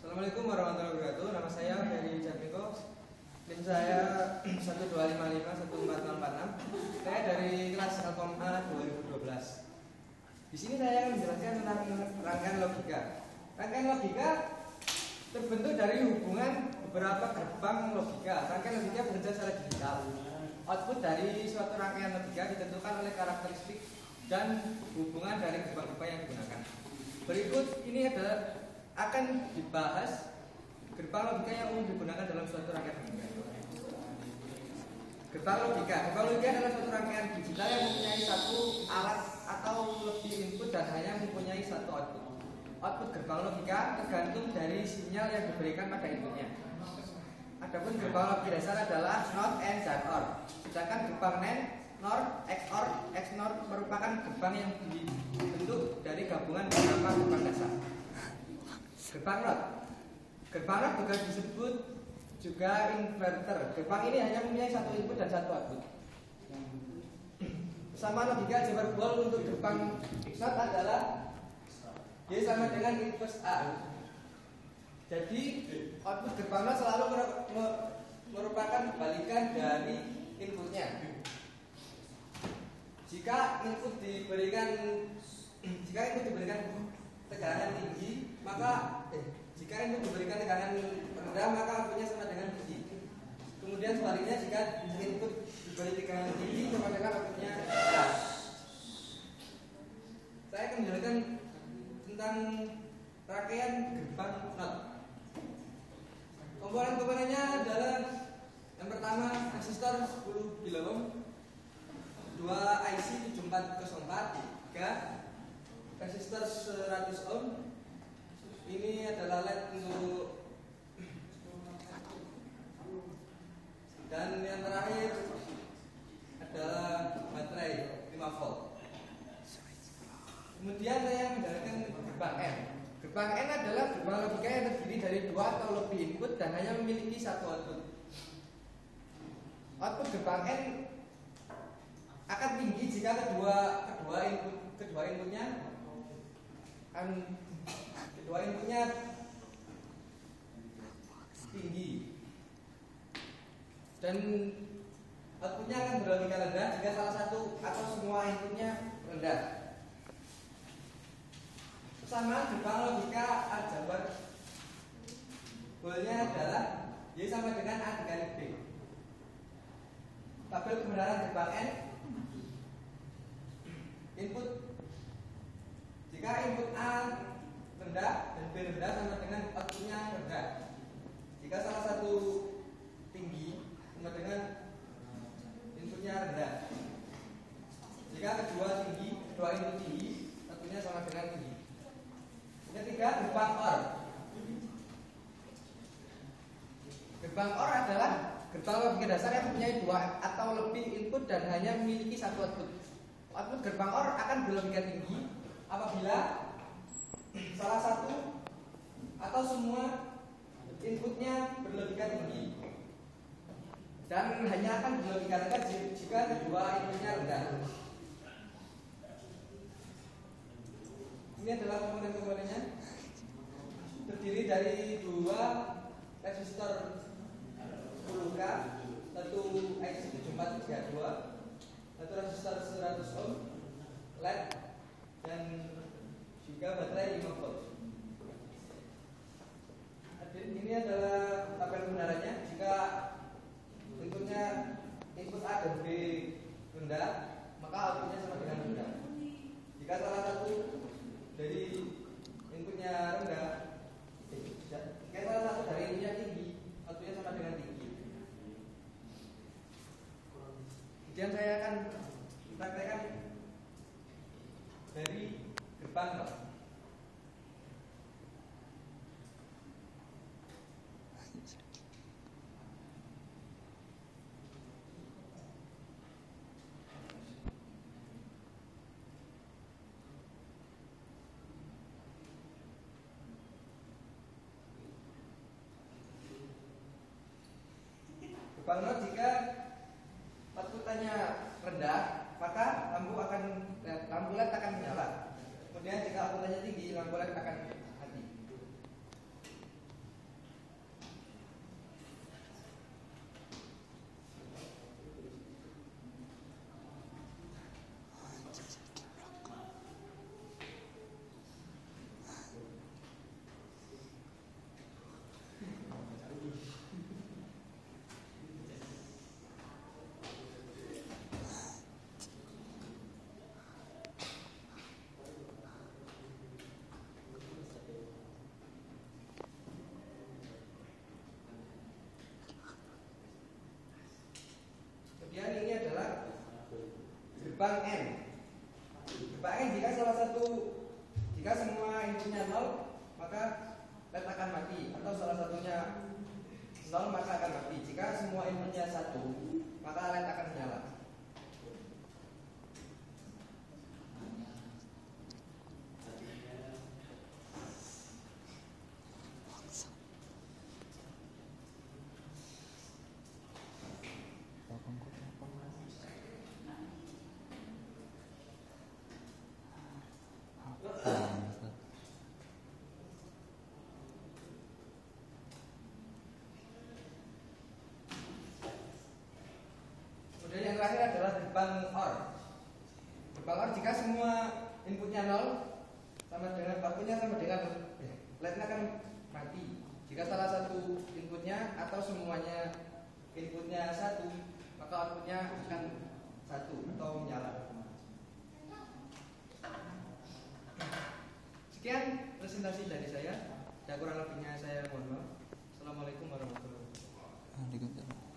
Assalamualaikum warahmatullahi wabarakatuh. Nama saya Ferry Jatmiko. NIM saya 125514046. Saya dari kelas Telkom A 2012. Di sini saya akan menjelaskan tentang rangkaian logika. Rangkaian logika terbentuk dari hubungan beberapa gerbang logika. Rangkaian logika bekerja secara digital. Output dari suatu rangkaian logika ditentukan oleh karakteristik dan hubungan dari gerbang-gerbang yang digunakan. Berikut ini akan dibahas gerbang logika yang umum digunakan dalam suatu rangkaian logika. Gerbang logika adalah suatu rangkaian digital yang mempunyai satu alat atau lebih input dan hanya mempunyai satu output. Output gerbang logika tergantung dari sinyal yang diberikan pada inputnya. Adapun gerbang logika dasar adalah NOT and dan OR. Sedangkan gerbang NAND, NOR, XOR, XNOR merupakan gerbang yang dibentuk dari gabungan beberapa gerbang dasar. Gerbang NOT. Gerbang NOT juga disebut juga inverter. Gerbang ini hanya mempunyai satu input dan satu output. Sama logika aljabar Boole untuk gerbang NOT adalah Y sama dengan inverse A. Jadi output gerbang NOT selalu merupakan balikan dari inputnya. Jika input diberikan tekanan tinggi, maka jika input diberikan tekanan rendah, maka outputnya sama dengan tinggi. Kemudian sebaliknya, jika input diberi tekanan tinggi, maka outputnya rendah. Saya akan menjelaskan tentang rangkaian gerbang NOT. Komponen-komponennya adalah yang pertama resistor 10 kilo ohm, 2 IC 7404, 3 resistor 100 ohm. Ini adalah LED untuk, dan yang terakhir adalah baterai 5 volt. Kemudian saya menjalankan gerbang N. Gerbang N adalah gerbang logika yang terdiri dari 2 atau lebih input dan hanya memiliki satu output. Output gerbang N akan tinggi jika kedua inputnya tinggi, dan outputnya akan berlogika rendah jika salah satu atau semua inputnya rendah. Kesamaan gerbang logika aljabar Boole-nya adalah Y sama dengan A dikali B. Tabel kebenaran gerbang N. Input, jika input A rendah dan B rendah sama dengan outputnya rendah. Jika salah satu tinggi sama dengan inputnya rendah. Jika kedua input tinggi, outputnya sama dengan tinggi. Ketiga, gerbang OR. Gerbang OR adalah gerbang logika dasar yang mempunyai 2 atau lebih input dan hanya memiliki satu output. Output gerbang OR akan berlogika tinggi apabila salah satu atau semua inputnya berlogika tinggi, dan hanya akan berlogika rendah jika kedua inputnya rendah. Ini adalah komponen-komponennya, terdiri dari 2 resistor 10K, 1 IC7432, 1 resistor 100 ohm, LED, dan juga baterai 5 volt. Ini adalah tabel kebenarannya. Jika input A dan B rendah, maka outputnya sama dengan rendah. Jika salah satu dari inputnya rendah, jika salah satu dari inputnya tinggi, outputnya sama dengan tinggi. Kemudian saya akan praktekkan dari gerbang NOT. Gerbang NOT, jika outputannya rendah, maka lampu LED akan menyala. Kemudian jika outputannya tinggi, lampu LED akan mati. gerbang N. Gerbang N jika semua inputnya 0 maka LED akan mati, atau salah satunya 0 maka akan mati. Jika semua inputnya 1 maka LED akan menyala. Kemudian yang terakhir adalah gerbang OR. Gerbang OR jika semua inputnya 0 sama dengan outputnya sama dengan LED-nya akan mati. Jika salah satu inputnya atau semuanya inputnya 1 maka outputnya akan 1 atau menyala. Sekian presentasi dari saya. Kurang lebihnya saya mohon maaf. Assalamualaikum warahmatullahi wabarakatuh.